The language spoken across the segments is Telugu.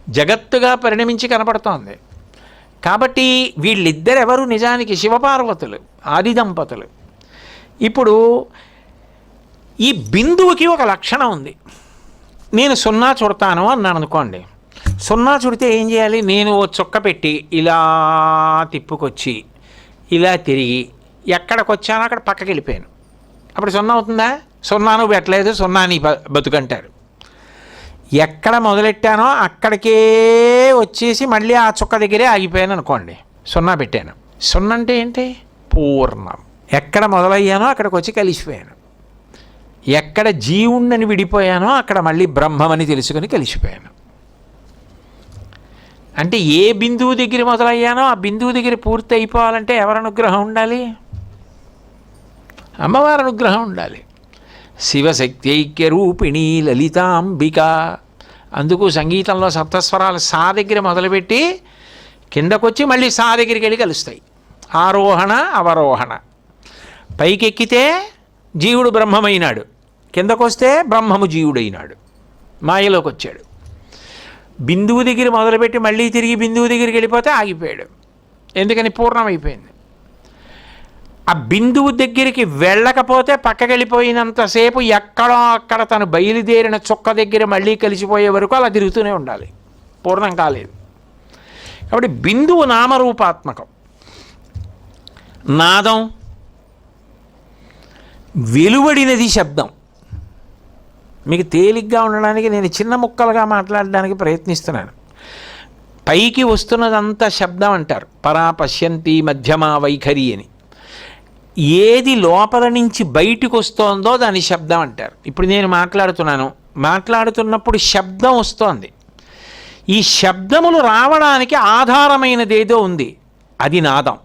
జగత్తుగా పరిణమించి కనపడుతోంది. కాబట్టి వీళ్ళిద్దరెవరు నిజానికి శివపార్వతులు, ఆది దంపతులు. ఇప్పుడు ఈ బిందువుకి ఒక లక్షణం ఉంది. నేను సున్నా చుడతాను అన్నాను అనుకోండి. సున్నా చుడితే ఏం చేయాలి? నేను ఓ చుక్క పెట్టి ఇలా తిప్పుకొచ్చి ఇలా తిరిగి ఎక్కడికి వచ్చానో అక్కడ పక్కకి వెళ్ళిపోయాను. అప్పుడు సున్నా అవుతుందా? సున్నాను పెట్టలేదు, సున్నా నీ బతుకంటారు. ఎక్కడ మొదలెట్టానో అక్కడికే వచ్చేసి మళ్ళీ ఆ చుక్క దగ్గరే ఆగిపోయాను అనుకోండి, సున్నా పెట్టాను. సున్నా అంటే ఏంటి? పూర్ణం. ఎక్కడ మొదలయ్యానో అక్కడికి వచ్చి కలిసిపోయాను. ఎక్కడ జీవుణ్ణని విడిపోయానో అక్కడ మళ్ళీ బ్రహ్మమని తెలుసుకొని కలిసిపోయాను. అంటే ఏ బిందువు దగ్గర మొదలయ్యానో ఆ బిందువు దగ్గర పూర్తి అయిపోవాలంటే ఎవరి అనుగ్రహం ఉండాలి? అమ్మవారి అనుగ్రహం ఉండాలి. శివశక్తి ఐక్యరూపిణి లలితాంబిక. అందుకు సంగీతంలో సప్తస్వరాలు సా దగ్గర మొదలుపెట్టి కిందకొచ్చి మళ్ళీ సా దగ్గరికి వెళ్ళి కలుస్తాయి. ఆరోహణ అవరోహణ. పైకెక్కితే జీవుడు బ్రహ్మమైనాడు, కిందకొస్తే బ్రహ్మము జీవుడైనాడు, మాయలోకి వచ్చాడు. బిందువు దగ్గర మొదలుపెట్టి మళ్ళీ తిరిగి బిందువు దగ్గరికి వెళ్ళిపోతే ఆగిపోయాడు. ఎందుకని? పూర్ణమైపోయింది. ఆ బిందువు దగ్గరికి వెళ్ళకపోతే పక్కకి వెళ్ళిపోయినంతసేపు ఎక్కడో అక్కడ తను బయలుదేరిన చుక్క దగ్గర మళ్ళీ కలిసిపోయే వరకు అలా తిరుగుతూనే ఉండాలి, పూర్ణం కాలేదు. కాబట్టి బిందువు నామరూపాత్మకం. నాదం వెలువడినది శబ్దం. మీకు తేలిగ్గా ఉండడానికి నేను చిన్న ముక్కలుగా మాట్లాడడానికి ప్రయత్నిస్తున్నాను. పైకి వస్తున్నదంతా శబ్దం అంటారు. పరా పశ్యంతి మధ్యమా వైఖరి అని. ఏది లోపల నుంచి బయటికి వస్తోందో దాని శబ్దం అంటారు. ఇప్పుడు నేను మాట్లాడుతున్నప్పుడు శబ్దం వస్తోంది. ఈ శబ్దములు రావడానికి ఆధారమైనదేదో ఉంది, అది నాదం.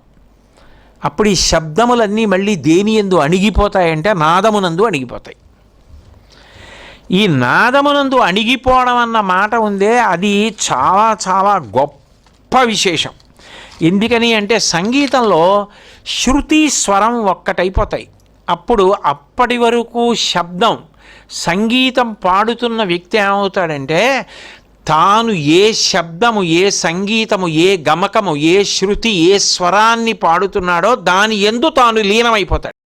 అప్పుడు ఈ శబ్దములన్నీ మళ్ళీ దేని యందు అణిగిపోతాయంటే నాదమునందు అణిగిపోతాయి. ఈ నాదమునందు అణిగిపోవడం అన్న మాట ఉందే, అది చాలా చాలా గొప్ప విశేషం. ఎందుకని అంటే సంగీతంలో శృతి స్వరం ఒక్కటైపోతాయి. అప్పుడు అప్పటి వరకు శబ్దం, సంగీతం పాడుతున్న వ్యక్తి ఏమవుతాడంటే తాను ఏ శబ్దము, ఏ సంగీతము, ఏ గమకము, ఏ శృతి, ఏ స్వరాన్ని పాడుతున్నాడో దాని యందు తాను లీనమైపోతాడు.